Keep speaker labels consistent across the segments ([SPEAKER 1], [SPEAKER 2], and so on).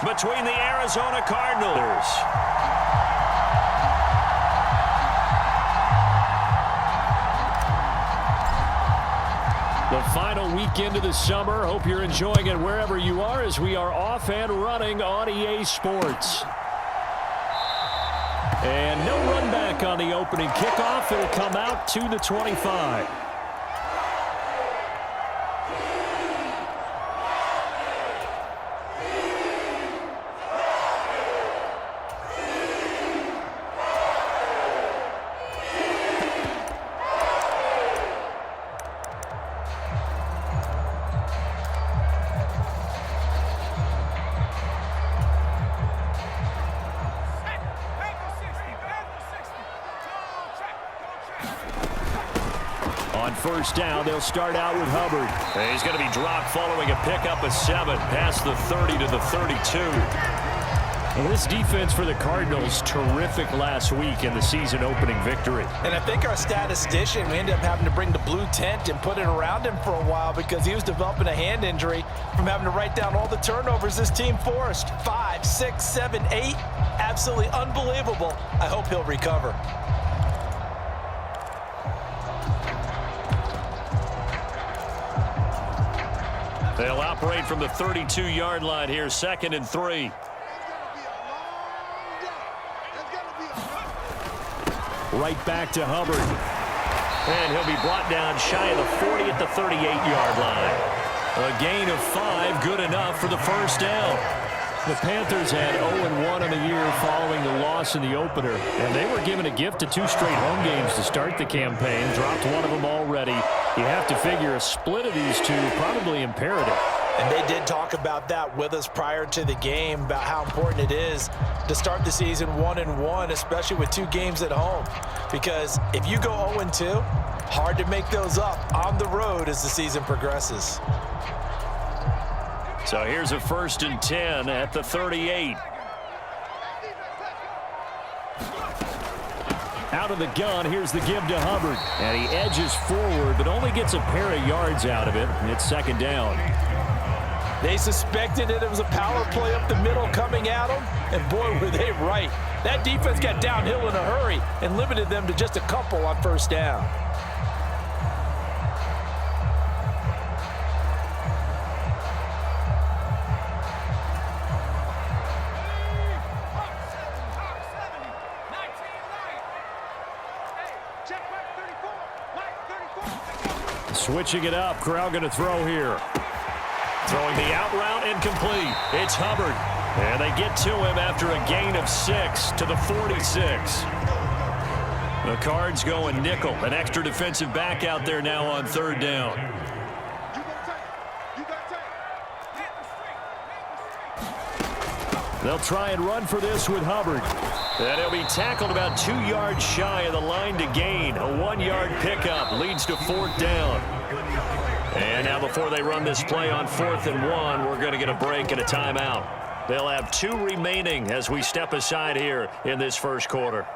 [SPEAKER 1] between the Arizona Cardinals. The final weekend of the summer. Hope you're enjoying it wherever you are as we are off and running on EA Sports. And no run back on the opening kickoff. It'll come out to the 25. On first down, they'll start out with Hubbard. And he's going to be dropped following a pickup of 7 past the 30 to the 32. Well, this defense for the Cardinals, terrific last week in the season-opening victory.
[SPEAKER 2] And I think our statistician, we ended up having to bring the blue tent and put it around him for a while because he was developing a hand injury from having to write down all the turnovers this team forced. 5, 6, 7, 8. Absolutely unbelievable. I hope he'll recover.
[SPEAKER 1] They'll operate from the 32-yard line here, 2nd and 3. Right back to Hubbard. And he'll be brought down shy of the 40 at the 38-yard line. A gain of 5, good enough for the first down. The Panthers had 0-1 on the year following the loss in the opener, and they were given a gift of 2 straight home games to start the campaign. Dropped one of them already. You have to figure a split of these two probably imperative.
[SPEAKER 2] And they did talk about that with us prior to the game, about how important it is to start the season 1-1, especially with 2 games at home. Because if you go 0-2, hard to make those up on the road as the season progresses.
[SPEAKER 1] So here's a 1st and 10 at the 38. Out of the gun, here's the give to Hubbard. And he edges forward, but only gets a pair of yards out of it. It's 2nd down.
[SPEAKER 2] They suspected it was a power play up the middle coming at them, and boy, were they right. That defense got downhill in a hurry and limited them to just a couple on 1st down.
[SPEAKER 1] Switching it up, Corral going to throw here. Throwing the out route incomplete. It's Hubbard. And they get to him after a gain of 6 to the 46. The Cards going nickel. An extra defensive back out there now on 3rd down. They'll try and run for this with Hubbard. And he'll be tackled about 2 yards shy of the line to gain. A 1-yard pickup leads to 4th down. And now before they run this play on 4th and 1, we're going to get a break and a timeout. They'll have 2 remaining as we step aside here in this 1st quarter.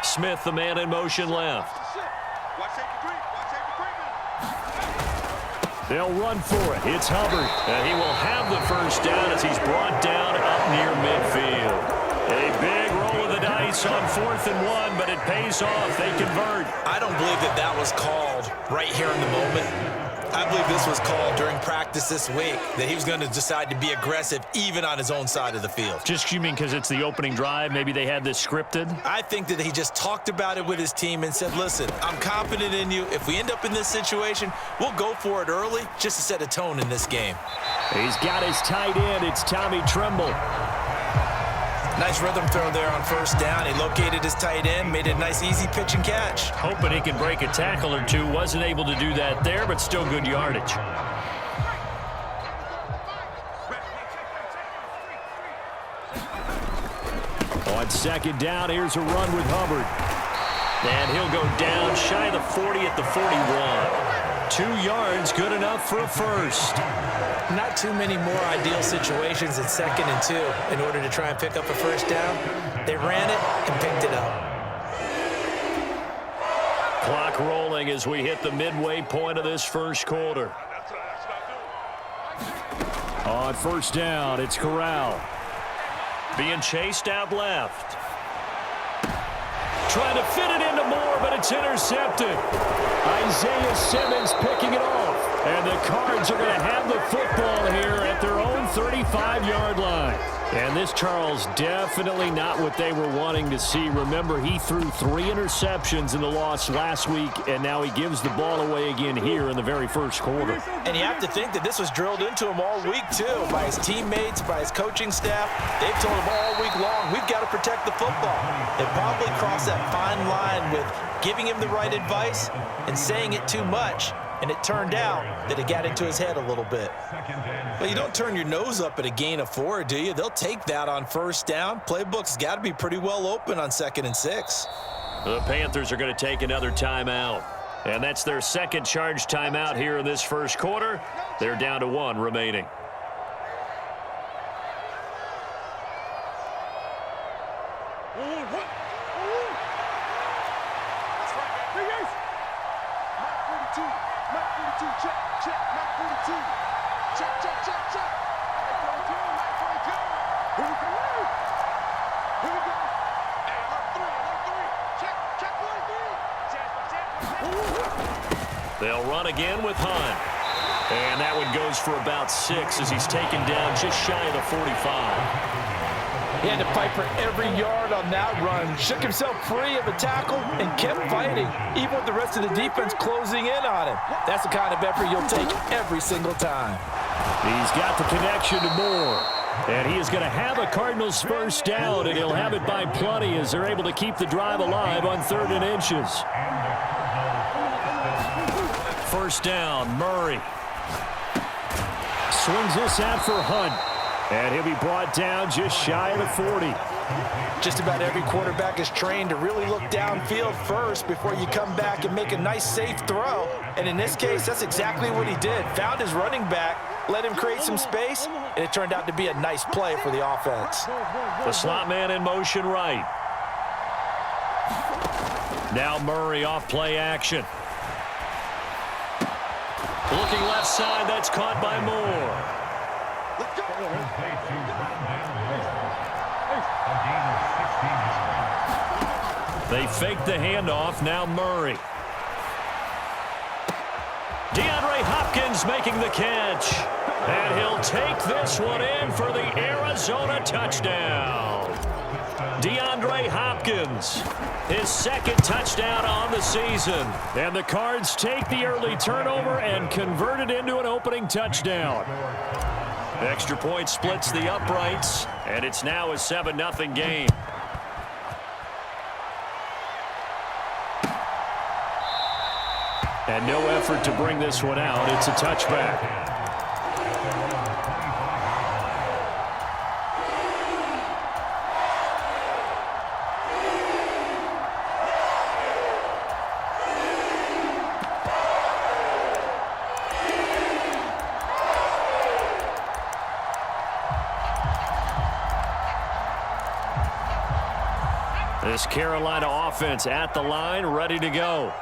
[SPEAKER 1] Smith, the man in motion left. They'll run for it. It's Hubbard. And he will have the 1st down as he's brought down up near midfield. A big roll of the dice on 4th and 1, but it pays off. They convert.
[SPEAKER 2] I don't believe that that was called right here in the moment. I believe this was called during practice this week, that he was going to decide to be aggressive even on his own side of the field.
[SPEAKER 1] Just you mean because it's the opening drive? Maybe they had this scripted?
[SPEAKER 2] I think that he just talked about it with his team and said, listen, I'm confident in you. If we end up in this situation, we'll go for it early just to set a tone in this game.
[SPEAKER 1] He's got his tight end. It's Tommy Tremble.
[SPEAKER 2] Nice rhythm throw there on 1st down. He located his tight end, made a nice easy pitch and catch.
[SPEAKER 1] Hoping he can break a tackle or 2. Wasn't able to do that there, but still good yardage. On 2nd down, here's a run with Hubbard. And he'll go down shy of the 40 at the 41. 2 yards, good enough for a first.
[SPEAKER 2] Not too many more ideal situations in 2nd and 2 in order to try and pick up a first down. They ran it and picked it up.
[SPEAKER 1] Clock rolling as we hit the midway point of this first quarter. On first down, it's Corral. Being chased out left. Trying to fit it into Moore, but it's intercepted. Isaiah Simmons picking it off. And the Cards are going to have the football here at their own 35-yard line. And this, Charles, definitely not what they were wanting to see. Remember, he threw 3 interceptions in the loss last week, and now he gives the ball away again here in the very first quarter.
[SPEAKER 2] And you have to think that this was drilled into him all week, too, by his teammates, by his coaching staff. They've told him all week long, we've got to protect the football. They probably crossed that fine line with giving him the right advice and saying it too much. And it turned out that it got into his head a little bit. Well, you don't turn your nose up at a gain of 4, do you? They'll take that on first down. Playbook's got to be pretty well open on 2nd and 6.
[SPEAKER 1] The Panthers are going to take another timeout. And that's their second charge timeout here in this first quarter. They're down to 1 remaining. They'll run again with Hunt. And that one goes for about 6 as he's taken down just shy of the 45.
[SPEAKER 2] He had to fight for every yard on that run. Shook himself free of a tackle and kept fighting, even with the rest of the defense closing in on him. That's the kind of effort you'll take every single time.
[SPEAKER 1] He's got the connection to Moore. And he is going to have a Cardinals first down, and he'll have it by plenty as they're able to keep the drive alive on 3rd and inches. First down, Murray. Swings this out for Hunt. And he'll be brought down just shy of the 40.
[SPEAKER 2] Just about every quarterback is trained to really look downfield first before you come back and make a nice, safe throw. And in this case, that's exactly what he did. Found his running back, let him create some space, and it turned out to be a nice play for the offense.
[SPEAKER 1] The slot man in motion right. Now Murray off play action. Looking left side, that's caught by Moore. They fake the handoff, now Murray. DeAndre Hopkins making the catch. And he'll take this one in for the Arizona touchdown. DeAndre Hopkins, his 2nd touchdown on the season. And the Cards take the early turnover and convert it into an opening touchdown. Extra point splits the uprights, and it's now a 7-0 game. And no effort to bring this one out. It's a touchback. This Carolina offense at the line, ready to go.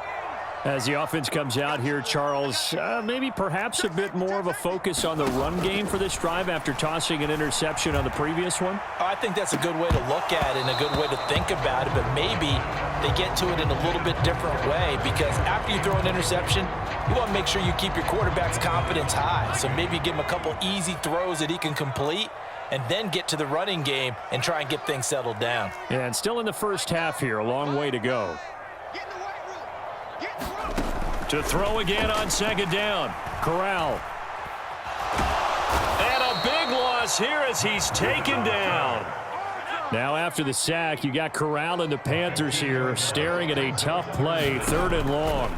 [SPEAKER 1] As the offense comes out here, Charles, maybe perhaps a bit more of a focus on the run game for this drive after tossing an interception on the previous one?
[SPEAKER 2] I think that's a good way to look at it and a good way to think about it, but maybe they get to it in a little bit different way because after you throw an interception, you want to make sure you keep your quarterback's confidence high. So maybe give him a couple easy throws that he can complete and then get to the running game and try and get things settled down.
[SPEAKER 1] Yeah, and still in the first half here, a long way to go. To throw again on 2nd down. Corral. And a big loss here as he's taken down. Now after the sack, you got Corral and the Panthers here staring at a tough play, 3rd and long.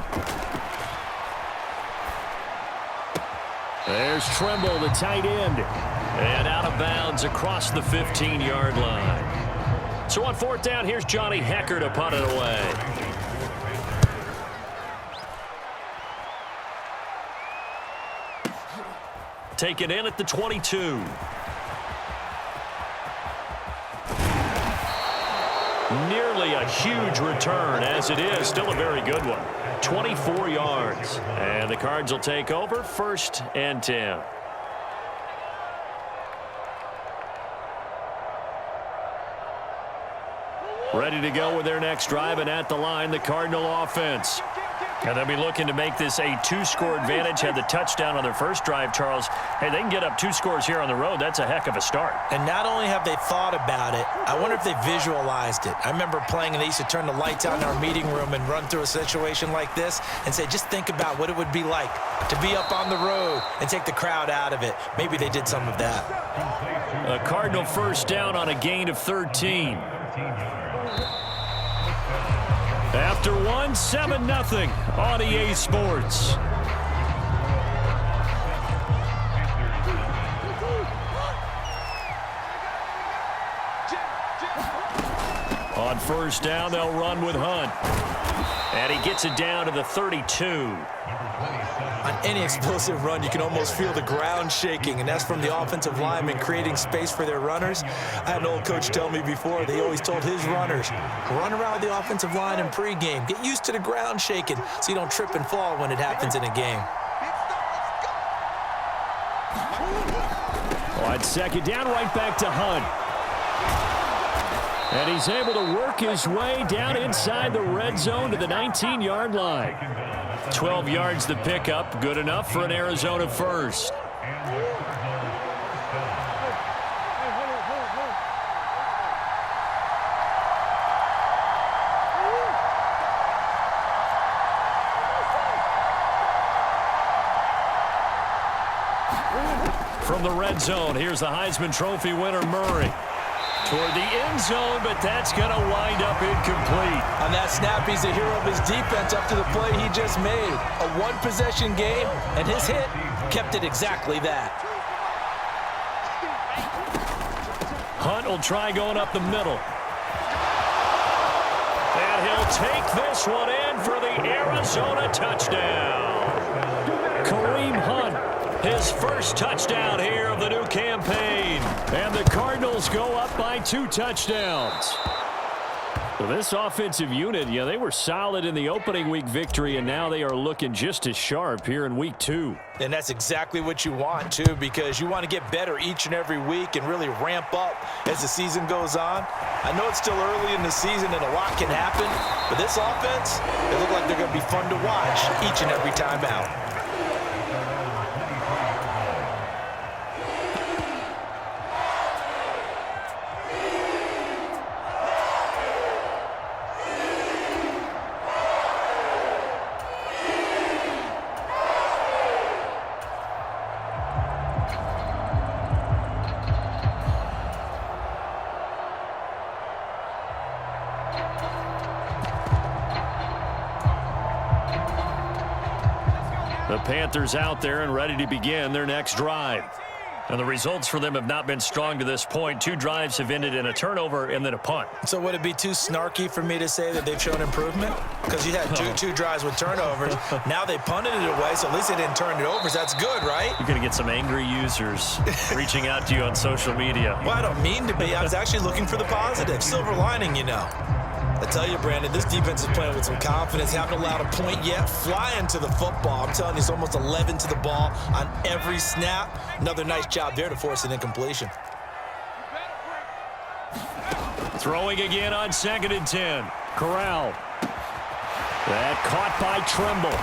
[SPEAKER 1] There's Tremble, the tight end. And out of bounds across the 15-yard line. So on 4th down, here's Johnny Hecker to punt it away. Taken in at the 22. Nearly a huge return, as it is still a very good one. 24 yards. And the Cards will take over 1st and 10. Ready to go with their next drive, and at the line, the Cardinal offense. And they'll be looking to make this a 2-score advantage. Had the touchdown on their first drive, Charles. Hey, they can get up 2 scores here on the road. That's a heck of a start.
[SPEAKER 2] And not only have they thought about it, I wonder if they visualized it. I remember playing, and they used to turn the lights out in our meeting room and run through a situation like this and say, just think about what it would be like to be up on the road and take the crowd out of it. Maybe they did some of that.
[SPEAKER 1] A Cardinal first down on a gain of 13. After 7-0 on EA Sports. On first down, they'll run with Hunt. And he gets it down to the 32.
[SPEAKER 2] On any explosive run, you can almost feel the ground shaking, and that's from the offensive linemen creating space for their runners. I had an old coach tell me before, they always told his runners, run around the offensive line in pregame. Get used to the ground shaking so you don't trip and fall when it happens in a game.
[SPEAKER 1] On 2nd down, right back to Hunt. And he's able to work his way down inside the red zone to the 19-yard line. 12 yards the pickup, good enough for an Arizona first. From the red zone, here's the Heisman Trophy winner, Murray. Toward the end zone, but that's going to wind up incomplete.
[SPEAKER 2] On that snap, he's the hero of his defense up to the play he just made. A one-possession game, and his hit kept it exactly that.
[SPEAKER 1] Hunt will try going up the middle. And he'll take this one in for the Arizona touchdown. Kareem Hunt, his first touchdown here of the new campaign. And the Cardinals go up by 2 touchdowns. Well, this offensive unit, they were solid in the opening week victory, and now they are looking just as sharp here in week 2.
[SPEAKER 2] And that's exactly what you want, too, because you want to get better each and every week and really ramp up as the season goes on. I know it's still early in the season and a lot can happen, but this offense, they look like they're going to be fun to watch each and every time out.
[SPEAKER 1] The Panthers out there and ready to begin their next drive. And the results for them have not been strong to this point. 2 drives have ended in a turnover and then a punt.
[SPEAKER 2] So would it be too snarky for me to say that they've shown improvement? Because you had two drives with turnovers. Now they punted it away, so at least they didn't turn it over. So that's good, right?
[SPEAKER 1] You're going to get some angry users reaching out to you on social media.
[SPEAKER 2] Well, I don't mean to be. I was actually looking for the positive. Silver lining, I tell you, Brandon, this defense is playing with some confidence. Haven't allowed a point yet. Flying to the football. I'm telling you, it's almost 11 to the ball on every snap. Another nice job there to force an incompletion.
[SPEAKER 1] Throwing again on 2nd and 10. Corral. That caught by Tremble.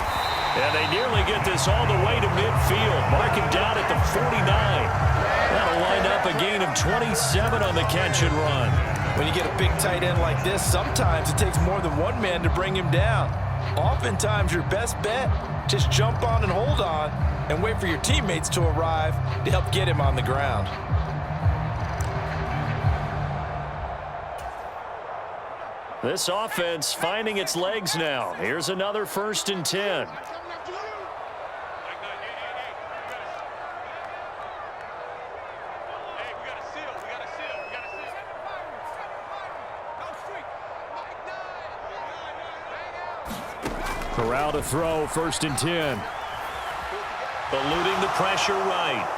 [SPEAKER 1] And they nearly get this all the way to midfield. Mark him down at the 49. That'll wind up a gain of 27 on the catch and run.
[SPEAKER 2] When you get a big tight end like this, sometimes it takes more than one man to bring him down. Oftentimes, your best bet, just jump on and hold on and wait for your teammates to arrive to help get him on the ground.
[SPEAKER 1] This offense finding its legs now. Here's another 1st and 10. Corral to throw, 1st and 10. Eluding the pressure right.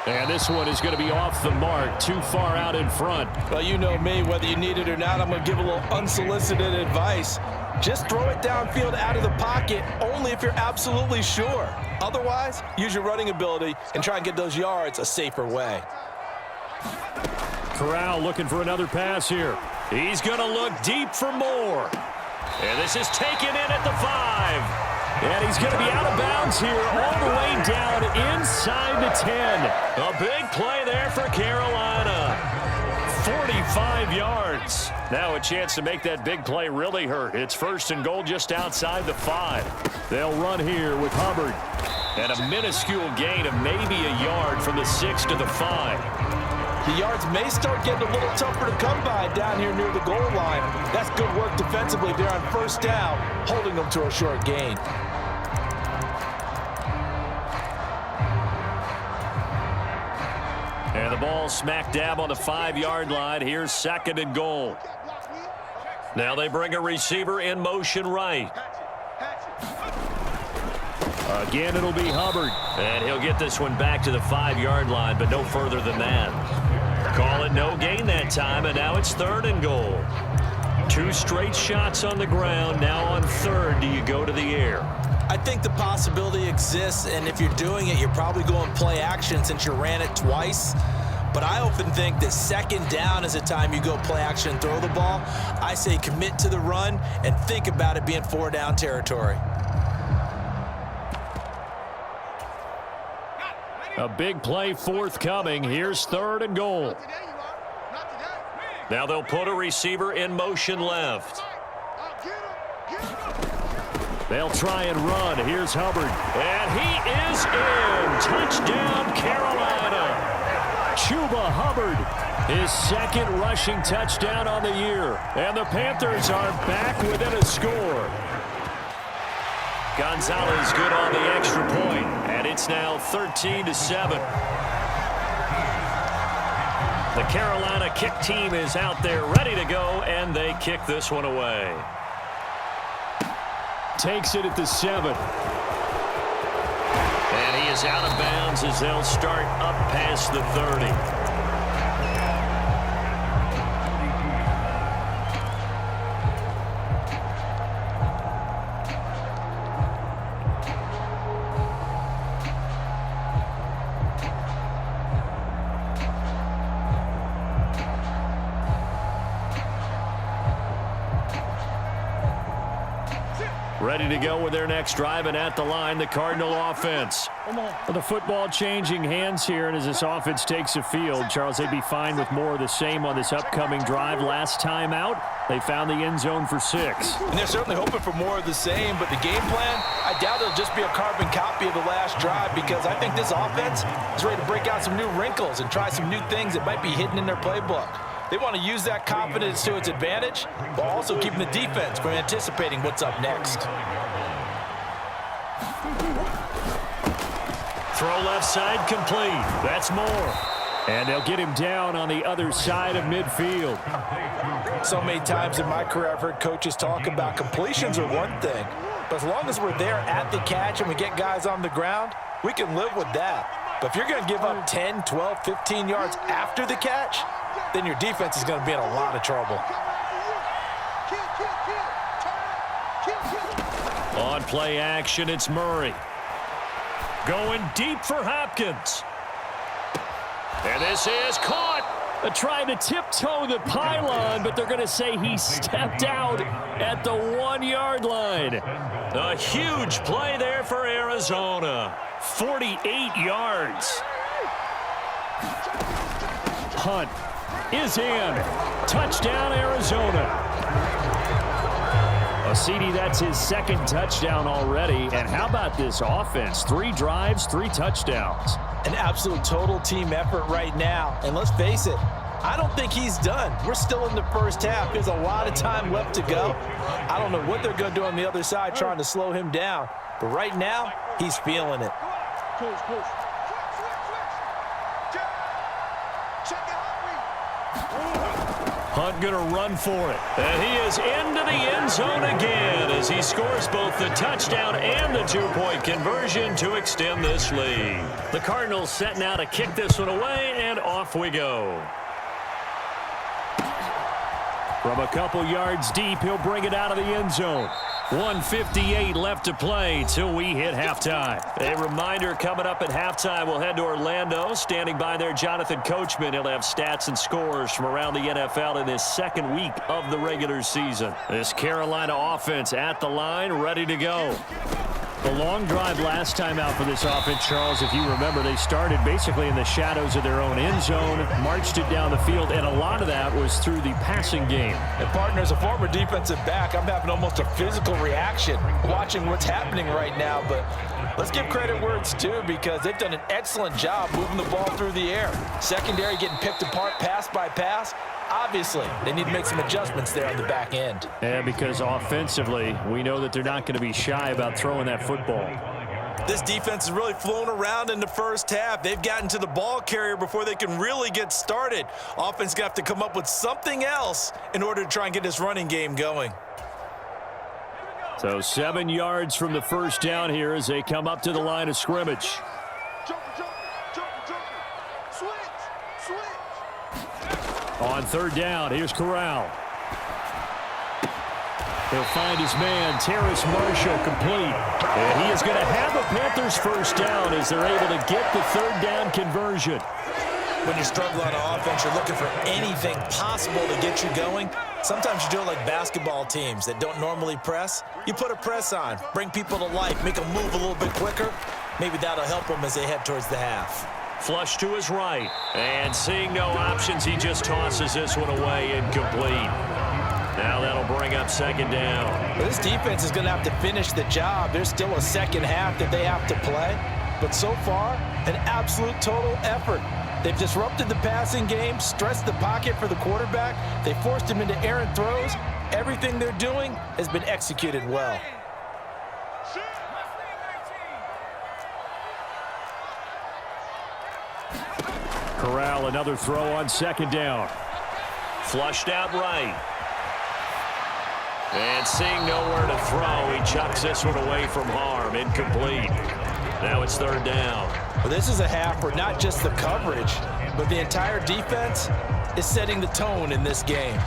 [SPEAKER 1] And this one is going to be off the mark, too far out in front.
[SPEAKER 2] Well, you know me, whether you need it or not, I'm going to give a little unsolicited advice. Just throw it downfield out of the pocket, only if you're absolutely sure. Otherwise, use your running ability and try and get those yards a safer way.
[SPEAKER 1] Corral looking for another pass here. He's going to look deep for more. And this is taken in at the 5. And he's going to be out of bounds here all the way down inside the 10. A big play there for Carolina. 45 yards. Now a chance to make that big play really hurt. It's 1st and goal just outside the 5. They'll run here with Hubbard. And a minuscule gain of maybe a yard from the 6 to the 5.
[SPEAKER 2] The yards may start getting a little tougher to come by down here near the goal line. That's good work defensively there on 1st down, holding them to a short gain.
[SPEAKER 1] And the ball smack dab on the 5-yard line. Here's 2nd and goal. Now they bring a receiver in motion right. Again, it'll be Hubbard. And he'll get this one back to the 5-yard line, but no further than that. Call it no gain that time, and now it's 3rd and goal. 2 straight shots on the ground. Now on 3rd, do you go to the air?
[SPEAKER 2] I think the possibility exists, and if you're doing it, you're probably going play action since you ran it twice. But I often think that 2nd down is a time you go play action and throw the ball. I say commit to the run and think about it being 4-down territory.
[SPEAKER 1] A big play forthcoming. Here's 3rd and goal. Now they'll put a receiver in motion left. They'll try and run. Here's Hubbard. And he is in. Touchdown, Carolina. Chuba Hubbard, his 2nd rushing touchdown on the year. And the Panthers are back within a score. Gonzalez good on the extra point, and it's now 13-7. The Carolina kick team is out there ready to go, and they kick this one away. Takes it at the 7. And he is out of bounds as they'll start up past the 30. Ready to go with their next drive, and at the line, the Cardinal offense. The football changing hands here, and as this offense takes the field, Charles, they'd be fine with more of the same on this upcoming drive. Last time out, they found the end zone for 6.
[SPEAKER 2] And they're certainly hoping for more of the same, but the game plan, I doubt it'll just be a carbon copy of the last drive, because I think this offense is ready to break out some new wrinkles and try some new things that might be hidden in their playbook. They want to use that confidence to its advantage, while also keeping the defense from anticipating what's up next.
[SPEAKER 1] Throw left side complete. That's more. And they'll get him down on the other side of midfield.
[SPEAKER 2] So many times in my career, I've heard coaches talk about completions are one thing, but as long as we're there at the catch and we get guys on the ground, we can live with that. But if you're going to give up 10, 12, 15 yards after the catch, then your defense is going to be in a lot of trouble.
[SPEAKER 1] On play action, it's Murray. Going deep for Hopkins. And this is caught. Trying to tiptoe the pylon, but they're going to say he stepped out at the 1-yard line. A huge play there for Arizona. 48 yards. Hunt is in. Touchdown, Arizona. CD, that's his 2nd touchdown already. And how about this offense? 3 drives, 3 touchdowns.
[SPEAKER 2] An absolute total team effort right now. And let's face it, I don't think he's done. We're still in the first half. There's a lot of time left to go. I don't know what they're going to do on the other side trying to slow him down. But right now, he's feeling it.
[SPEAKER 1] Hunt going to run for it. And he is into the end zone again as he scores both the touchdown and the two-point conversion to extend this lead. The Cardinals set now to kick this one away, and off we go. From a couple yards deep, he'll bring it out of the end zone. 1:58 left to play till we hit halftime. A reminder, coming up at halftime, we'll head to Orlando. Standing by there, Jonathan Coachman. He'll have stats and scores from around the NFL in this second week of the regular season. This Carolina offense at the line, ready to go. The long drive last time out for this offense, Charles, if you remember, they started basically in the shadows of their own end zone, marched it down the field, and a lot of that was through the passing game.
[SPEAKER 2] And partner, as a former defensive back, I'm having almost a physical reaction watching what's happening right now. But let's give credit where it's due, because they've done an excellent job moving the ball through the air. Secondary getting picked apart pass by pass. Obviously, they need to make some adjustments there on the back end.
[SPEAKER 1] And because offensively, we know that they're not going to be shy about throwing that football.
[SPEAKER 2] This defense is really flown around in the first half. They've gotten to the ball carrier before they can really get started. Offense got to come up with something else in order to try and get this running game going.
[SPEAKER 1] So 7 yards from the first down here as they come up to the line of scrimmage. On third down, here's Corral. He'll find his man, Terrace Marshall, complete. And he is going to have a Panthers first down as they're able to get the third down conversion.
[SPEAKER 2] When you struggle on offense, you're looking for anything possible to get you going. Sometimes you do it like basketball teams that don't normally press. You put a press on, bring people to life, make them move a little bit quicker. Maybe that'll help them as they head towards the half.
[SPEAKER 1] Flush to his right. And seeing no options, he just tosses this one away, incomplete. Now that'll bring up second down.
[SPEAKER 2] Well, this defense is going to have to finish the job. There's still a second half that they have to play. But so far, an absolute total effort. They've disrupted the passing game, stressed the pocket for the quarterback. They forced him into errant throws. Everything they're doing has been executed well.
[SPEAKER 1] Corral, another throw on second down. Flushed out right. And seeing nowhere to throw, he chucks this one away from harm. Incomplete. Now it's third down.
[SPEAKER 2] Well, this is a half where not just the coverage, but the entire defense is setting the tone in this game.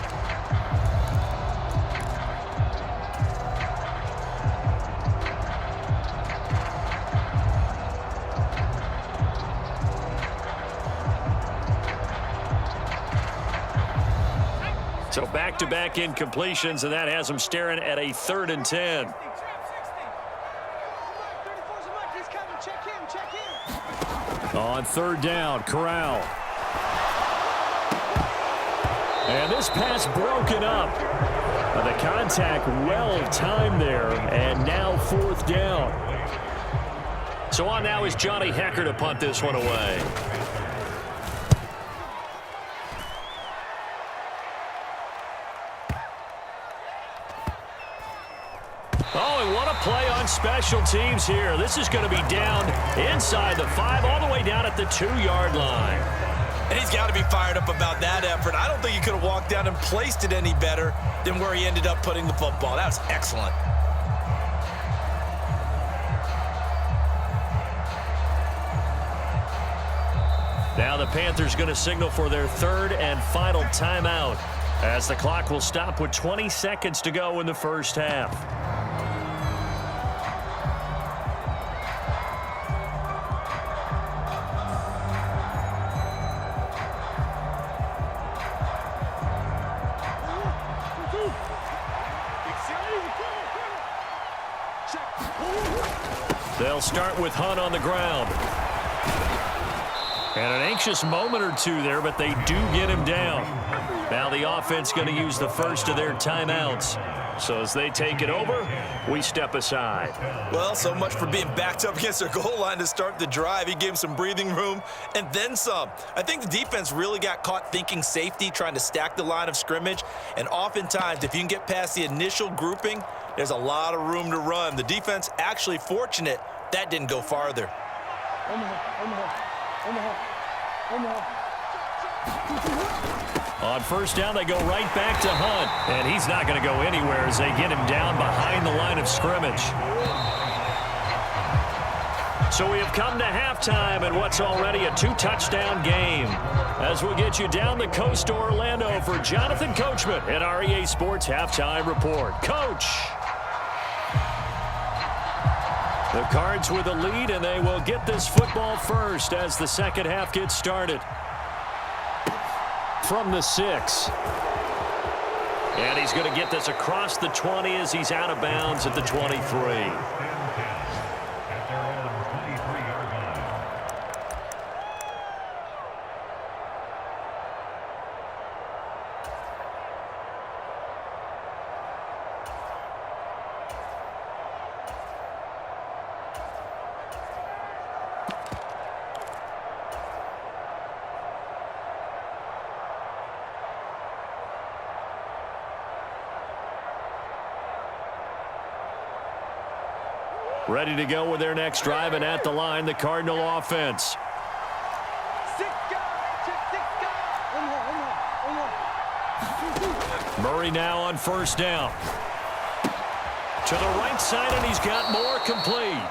[SPEAKER 1] So back-to-back incompletions, and that has them staring at a 3rd and 10. On third down, Corral. And this pass broken up. The contact well-timed there, and now 4th down. So on now is Johnny Hecker to punt this one away. Oh, and what a play on special teams here. This is going to be down inside the 5, all the way down at the 2-yard line.
[SPEAKER 2] And he's got to be fired up about that effort. I don't think he could have walked down and placed it any better than where he ended up putting the football. That was excellent.
[SPEAKER 1] Now the Panthers going to signal for their 3rd and final timeout, as the clock will stop with 20 seconds to go in the first half. They'll start with Hunt on the ground. And an anxious moment or two there, but they do get him down. Now the offense going to use the first of their timeouts. So as they take it over, we step aside.
[SPEAKER 2] Well, so much for being backed up against their goal line to start the drive. He gave him some breathing room and then some. I think the defense really got caught thinking safety, trying to stack the line of scrimmage. And oftentimes, if you can get past the initial grouping, there's a lot of room to run. The defense actually fortunate that didn't go farther.
[SPEAKER 1] On first down, they go right back to Hunt. And he's not going to go anywhere as they get him down behind the line of scrimmage. So we have come to halftime in what's already a 2-touchdown game. As we'll get you down the coast to Orlando for Jonathan Coachman at our EA Sports Halftime Report. Coach! The Cards with a lead, and they will get this football first as the second half gets started. From the 6. And he's going to get this across the 20 as he's out of bounds at the 23. Ready to go with their next drive, and at the line, the Cardinal offense. Murray now on first down. To the right side, and he's got more complete.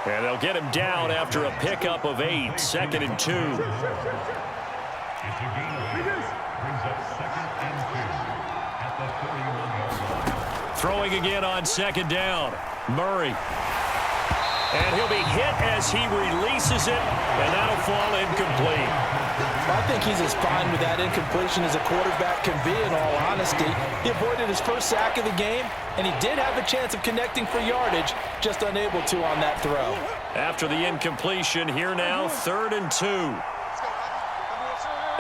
[SPEAKER 1] And they'll get him down after a pickup of 8, 2nd and 2. Throwing again on second down. Murray. And he'll be hit as he releases it, and that'll fall incomplete.
[SPEAKER 2] I think he's as fine with that incompletion as a quarterback can be, in all honesty. He avoided his first sack of the game, and he did have a chance of connecting for yardage, just unable to on that throw.
[SPEAKER 1] After the incompletion, here now, 3rd and 2.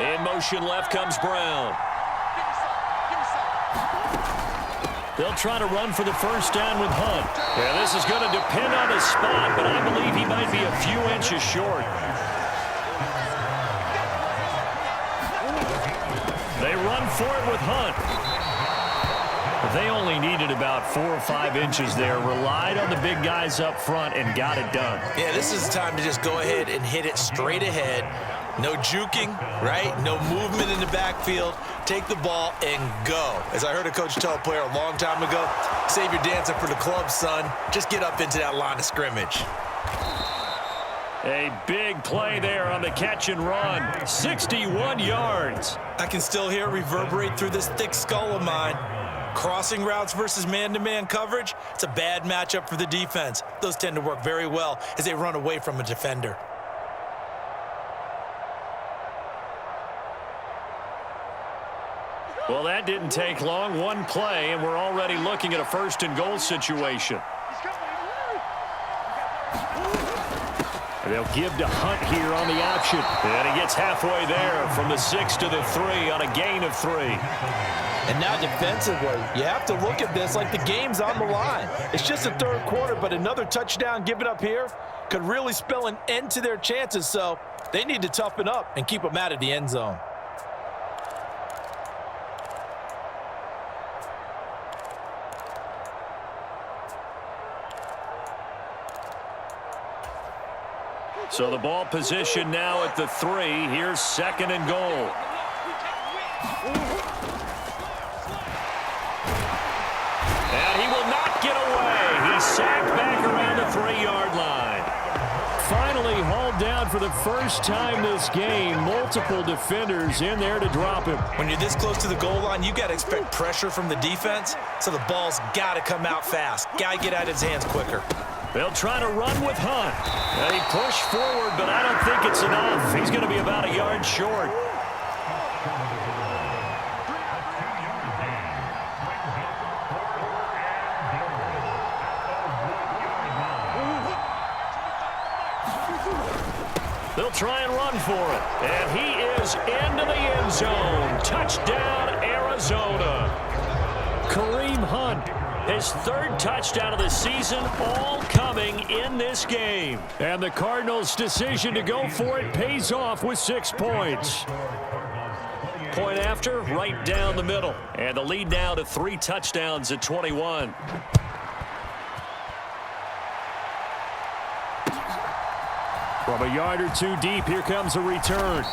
[SPEAKER 1] In motion left comes Brown. They'll try to run for the first down with Hunt. Yeah, this is going to depend on his spot, but I believe he might be a few inches short. They run for it with Hunt. They only needed about 4 or 5 inches there, relied on the big guys up front, and got it done.
[SPEAKER 2] Yeah, this is the time to just go ahead and hit it straight ahead. No juking, right? No movement in the backfield. Take the ball and go. As I heard a coach tell a player a long time ago, save your dancing for the club, son. Just get up into that line of scrimmage.
[SPEAKER 1] A big play there on the catch and run. 61 yards.
[SPEAKER 2] I can still hear it reverberate through this thick skull of mine. Crossing routes versus man-to-man coverage, it's a bad matchup for the defense. Those tend to work very well as they run away from a defender.
[SPEAKER 1] Well, that didn't take long. One play, and we're already looking at a 1st and goal situation. They'll give to Hunt here on the option. And he gets halfway there from the 6 to the 3 on a gain of 3.
[SPEAKER 2] And now defensively, you have to look at this like the game's on the line. It's just the 3rd quarter, but another touchdown given up here could really spell an end to their chances. So they need to toughen up and keep them out of the end zone.
[SPEAKER 1] So the ball position now at the 3. Here's 2nd and goal. And he will not get away. He's sacked back around the 3-yard line. Finally hauled down for the first time this game. Multiple defenders in there to drop him.
[SPEAKER 2] When you're this close to the goal line, you got to expect pressure from the defense. So the ball's got to come out fast. Got to get out of his hands quicker.
[SPEAKER 1] They'll try to run with Hunt. And he pushed forward, but I don't think it's enough. He's going to be about a yard short. They'll try and run for it. And he is into the end zone. Touchdown, Arizona. Kareem Hunt. His 3rd touchdown of the season, all coming in this game. And the Cardinals' decision to go for it pays off with 6 points. Point after, right down the middle. And the lead now to 3 touchdowns at 21. From a yard or 2 deep, here comes a return.